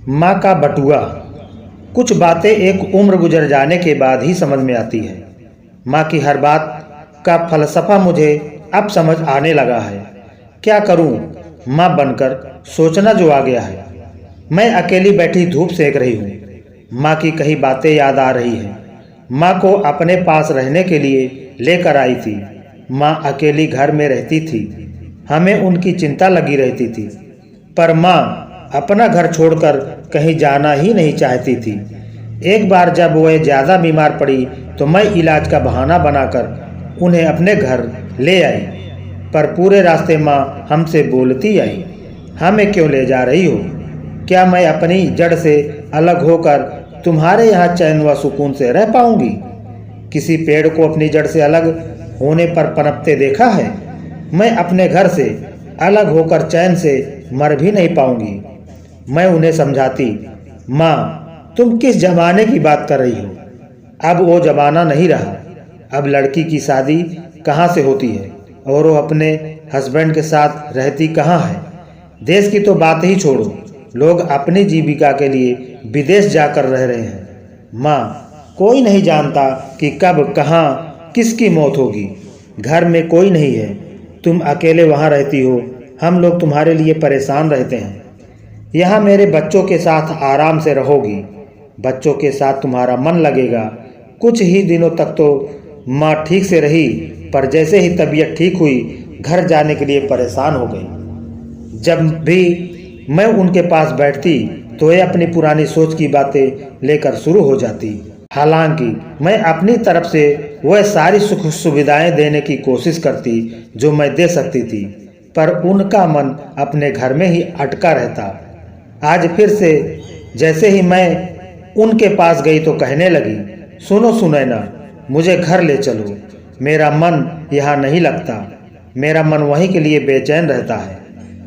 माँ का बटुआ। कुछ बातें एक उम्र गुजर जाने के बाद ही समझ में आती है। माँ की हर बात का फलसफा मुझे अब समझ आने लगा है। क्या करूँ माँ बनकर, सोचना जो आ गया है। मैं अकेली बैठी धूप सेक रही हूँ। माँ की कई बातें याद आ रही हैं। माँ को अपने पास रहने के लिए लेकर आई थी। माँ अकेली घर में रहती थी, हमें उनकी चिंता लगी रहती थी। पर माँ अपना घर छोड़कर कहीं जाना ही नहीं चाहती थी। एक बार जब वह ज़्यादा बीमार पड़ी तो मैं इलाज का बहाना बनाकर उन्हें अपने घर ले आई। पर पूरे रास्ते माँ हमसे बोलती आई, हमें क्यों ले जा रही हो? क्या मैं अपनी जड़ से अलग होकर तुम्हारे यहाँ चैन व सुकून से रह पाऊंगी? किसी पेड़ को अपनी जड़ से अलग होने पर पनपते देखा है? मैं अपने घर से अलग होकर चैन से मर भी नहीं पाऊंगी। मैं उन्हें समझाती, माँ तुम किस जमाने की बात कर रही हो? अब वो जमाना नहीं रहा। अब लड़की की शादी कहाँ से होती है और वो अपने हस्बैंड के साथ रहती कहाँ है? देश की तो बात ही छोड़ो, लोग अपनी जीविका के लिए विदेश जाकर रह रहे हैं। माँ कोई नहीं जानता कि कब कहाँ किसकी मौत होगी। घर में कोई नहीं है, तुम अकेले वहाँ रहती हो। हम लोग तुम्हारे लिए परेशान रहते हैं। यहाँ मेरे बच्चों के साथ आराम से रहोगी, बच्चों के साथ तुम्हारा मन लगेगा। कुछ ही दिनों तक तो माँ ठीक से रही, पर जैसे ही तबीयत ठीक हुई घर जाने के लिए परेशान हो गई। जब भी मैं उनके पास बैठती तो ये अपनी पुरानी सोच की बातें लेकर शुरू हो जाती। हालांकि मैं अपनी तरफ से वह सारी सुख सुविधाएं देने की कोशिश करती जो मैं दे सकती थी, पर उनका मन अपने घर में ही अटका रहता। आज फिर से जैसे ही मैं उनके पास गई तो कहने लगी, सुनो सुनैना, मुझे घर ले चलो। मेरा मन यहाँ नहीं लगता। मेरा मन वहीं के लिए बेचैन रहता है।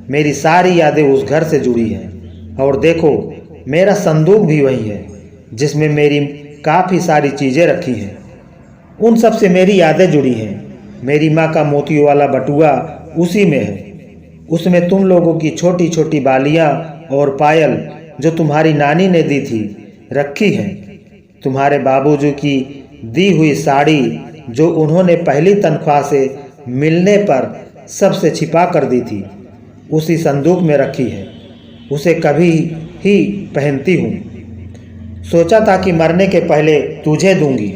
मेरी सारी यादें उस घर से जुड़ी हैं। और देखो, मेरा संदूक भी वही है जिसमें मेरी काफ़ी सारी चीज़ें रखी हैं। उन सब से मेरी यादें जुड़ी हैं। मेरी माँ का मोतियों वाला बटुआ उसी में है। उसमें तुम लोगों की छोटी छोटी बालियाँ और पायल जो तुम्हारी नानी ने दी थी रखी हैं। तुम्हारे बाबूजी की दी हुई साड़ी जो उन्होंने पहली तनख्वाह से मिलने पर सबसे छिपा कर दी थी, उसी संदूक में रखी है। उसे कभी ही पहनती हूँ। सोचा था कि मरने के पहले तुझे दूंगी।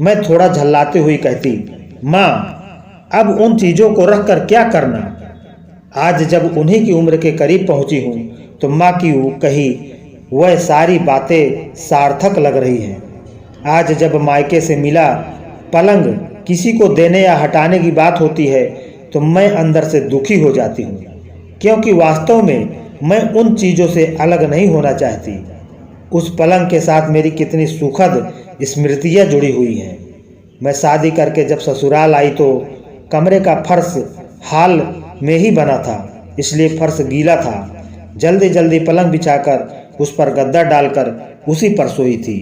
मैं थोड़ा झल्लाती हुई कहती, माँ अब उन चीज़ों को रख कर क्या करना? आज जब उन्हीं की उम्र के करीब पहुंची हूँ तो माँ की वो कही वह सारी बातें सार्थक लग रही हैं। आज जब मायके से मिला पलंग किसी को देने या हटाने की बात होती है तो मैं अंदर से दुखी हो जाती हूँ, क्योंकि वास्तव में मैं उन चीज़ों से अलग नहीं होना चाहती। उस पलंग के साथ मेरी कितनी सुखद स्मृतियाँ जुड़ी हुई हैं। मैं शादी करके जब ससुराल आई तो कमरे का फर्श हाल में ही बना था, इसलिए फर्श गीला था। जल्दी जल्दी पलंग बिछाकर उस पर गद्दा डालकर उसी पर सोई थी।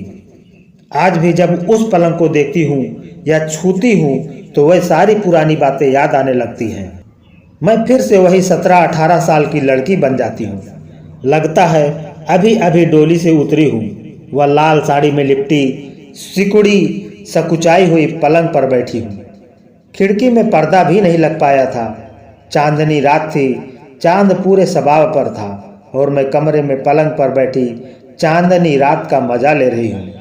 आज भी जब उस पलंग को देखती हूँ या छूती हूँ तो वह सारी पुरानी बातें याद आने लगती हैं। मैं फिर से वही 17-18 साल की लड़की बन जाती हूँ। लगता है अभी अभी डोली से उतरी हूँ। वह लाल साड़ी में लिपटी सिकुड़ी सकुचाई हुई पलंग पर बैठी हूँ। खिड़की में पर्दा भी नहीं लग पाया था। चांदनी रात थी, चांद पूरे सबाव पर था और मैं कमरे में पलंग पर बैठी चांदनी रात का मजा ले रही हूँ।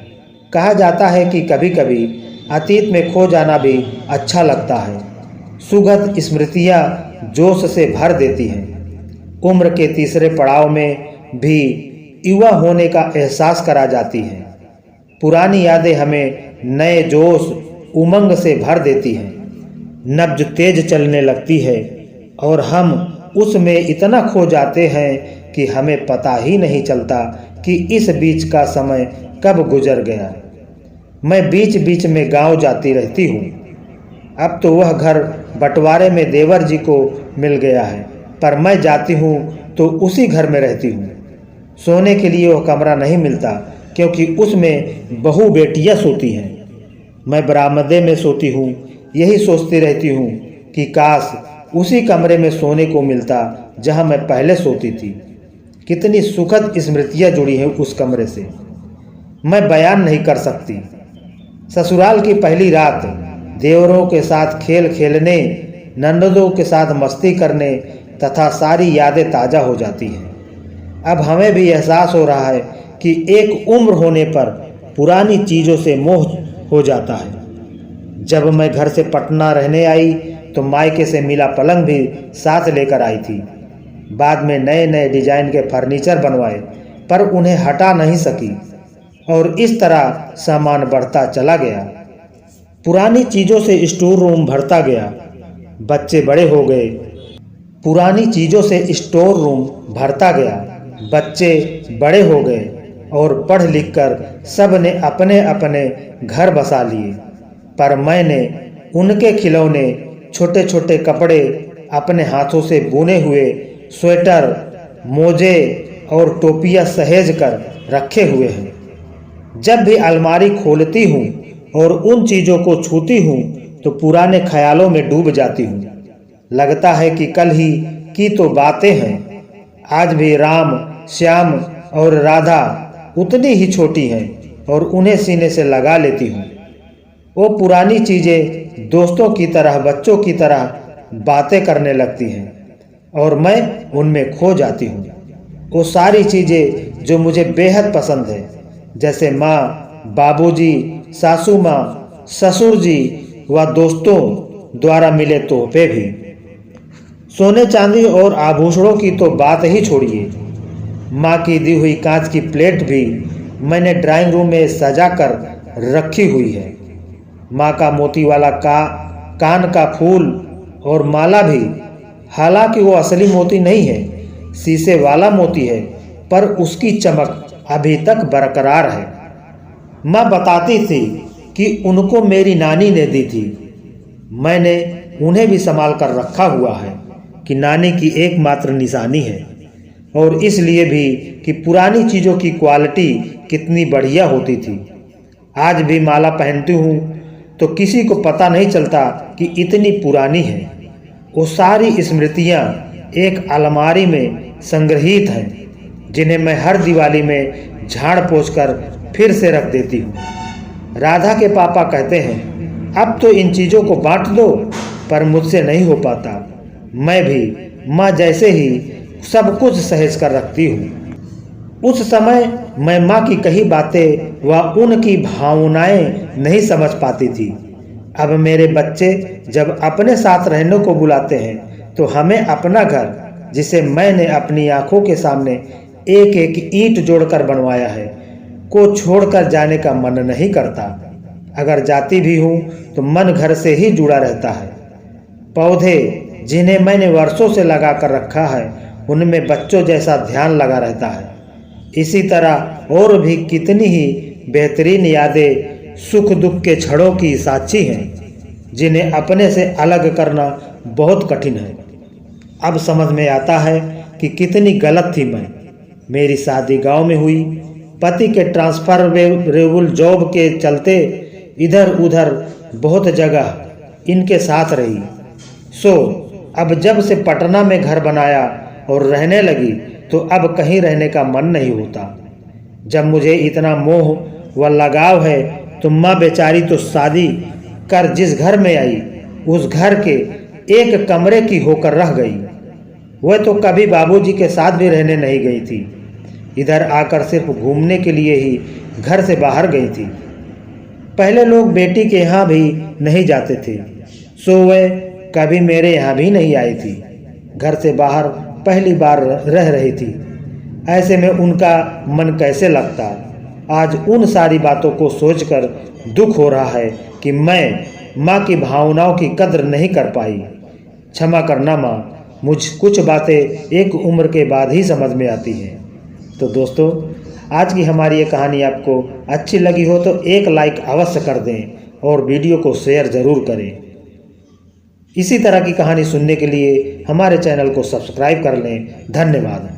कहा जाता है कि कभी कभी अतीत में खो जाना भी अच्छा लगता है। सुगध स्मृतियाँ जोश से भर देती हैं। उम्र के तीसरे पड़ाव में भी युवा होने का एहसास करा जाती है। पुरानी यादें हमें नए जोश उमंग से भर देती हैं। नब्ज तेज चलने लगती है और हम उसमें इतना खो जाते हैं कि हमें पता ही नहीं चलता कि इस बीच का समय कब गुजर गया। मैं बीच बीच में गांव जाती रहती हूँ। अब तो वह घर बंटवारे में देवर जी को मिल गया है, पर मैं जाती हूँ तो उसी घर में रहती हूँ। सोने के लिए वह कमरा नहीं मिलता क्योंकि उसमें बहू बेटियाँ सोती हैं। मैं बरामदे में सोती हूँ। यही सोचती रहती हूँ कि काश उसी कमरे में सोने को मिलता जहाँ मैं पहले सोती थी। कितनी सुखद स्मृतियाँ जुड़ी हैं उस कमरे से, मैं बयान नहीं कर सकती। ससुराल की पहली रात, देवरों के साथ खेल खेलने, ननदों के साथ मस्ती करने तथा सारी यादें ताज़ा हो जाती हैं। अब हमें भी एहसास हो रहा है कि एक उम्र होने पर पुरानी चीज़ों से मोह हो जाता है। जब मैं घर से पटना रहने आई तो मायके से मिला पलंग भी साथ लेकर आई थी। बाद में नए नए डिजाइन के फर्नीचर बनवाए, पर उन्हें हटा नहीं सकी और इस तरह सामान बढ़ता चला गया। पुरानी चीज़ों से स्टोर रूम भरता गया, बच्चे बड़े हो गए। पुरानी चीज़ों से स्टोर रूम भरता गया, बच्चे बड़े हो गए और पढ़ लिख कर सब ने अपने अपने घर बसा लिए। पर मैंने उनके खिलौने, छोटे छोटे कपड़े, अपने हाथों से बुने हुए स्वेटर, मोजे और टोपियाँ सहेज कर रखे हुए हैं। जब भी अलमारी खोलती हूँ और उन चीज़ों को छूती हूँ तो पुराने ख्यालों में डूब जाती हूँ। लगता है कि कल ही की तो बातें हैं। आज भी राम, श्याम और राधा उतनी ही छोटी हैं और उन्हें सीने से लगा लेती हूँ। वो पुरानी चीज़ें दोस्तों की तरह, बच्चों की तरह बातें करने लगती हैं और मैं उनमें खो जाती हूँ। वो सारी चीज़ें जो मुझे बेहद पसंद है, जैसे माँ, बाबूजी, सासू माँ, ससुर जी व दोस्तों द्वारा मिले तोहफे भी। सोने चांदी और आभूषणों की तो बात ही छोड़िए, माँ की दी हुई कांच की प्लेट भी मैंने ड्राइंग रूम में सजा कर रखी हुई है। माँ का मोती वाला कान का फूल और माला भी, हालांकि वो असली मोती नहीं है, शीशे वाला मोती है, पर उसकी चमक अभी तक बरकरार है। माँ बताती थी कि उनको मेरी नानी ने दी थी। मैंने उन्हें भी संभाल कर रखा हुआ है कि नानी की एकमात्र निशानी है, और इसलिए भी कि पुरानी चीज़ों की क्वालिटी कितनी बढ़िया होती थी। आज भी माला पहनती हूँ तो किसी को पता नहीं चलता कि इतनी पुरानी है। वो सारी स्मृतियाँ एक अलमारी में संग्रहित हैं, जिन्हें मैं हर दिवाली में झाड़ पोंछ कर फिर से रख देती हूँ। राधा के पापा कहते हैं, अब तो इन चीज़ों को बांट दो, पर मुझसे नहीं हो पाता। मैं भी माँ जैसे ही सब कुछ सहेज कर रखती हूँ। उस समय मैं माँ की कही बातें व उनकी भावनाएं नहीं समझ पाती थी। अब मेरे बच्चे जब अपने साथ रहने को बुलाते हैं तो हमें अपना घर, जिसे मैंने अपनी आंखों के सामने एक एक ईंट जोड़कर बनवाया है, को छोड़कर जाने का मन नहीं करता। अगर जाती भी हूँ तो मन घर से ही जुड़ा रहता है। पौधे जिन्हें मैंने वर्षों से लगा कर रखा है, उनमें बच्चों जैसा ध्यान लगा रहता है। इसी तरह और भी कितनी ही बेहतरीन यादें सुख दुख के छड़ों की साक्षी हैं, जिन्हें अपने से अलग करना बहुत कठिन है। अब समझ में आता है कि कितनी गलत थी मैं। मेरी शादी गांव में हुई, पति के ट्रांसफरेबल जॉब के चलते इधर उधर बहुत जगह इनके साथ रही। अब जब से पटना में घर बनाया और रहने लगी तो अब कहीं रहने का मन नहीं होता। जब मुझे इतना मोह व लगाव है तो माँ बेचारी तो शादी कर जिस घर में आई, उस घर के एक कमरे की होकर रह गई। वह तो कभी बाबूजी के साथ भी रहने नहीं गई थी। इधर आकर सिर्फ घूमने के लिए ही घर से बाहर गई थी। पहले लोग बेटी के यहाँ भी नहीं जाते थे, वह कभी मेरे यहाँ भी नहीं आई थी। घर से बाहर पहली बार रह रही थी। ऐसे में उनका मन कैसे लगता। आज उन सारी बातों को सोचकर दुख हो रहा है कि मैं माँ की भावनाओं की कद्र नहीं कर पाई। क्षमा करना माँ, मुझ कुछ बातें एक उम्र के बाद ही समझ में आती हैं। तो दोस्तों, आज की हमारी ये कहानी आपको अच्छी लगी हो तो एक लाइक अवश्य कर दें और वीडियो को शेयर ज़रूर करें। इसी तरह की कहानी सुनने के लिए हमारे चैनल को सब्सक्राइब कर लें। धन्यवाद।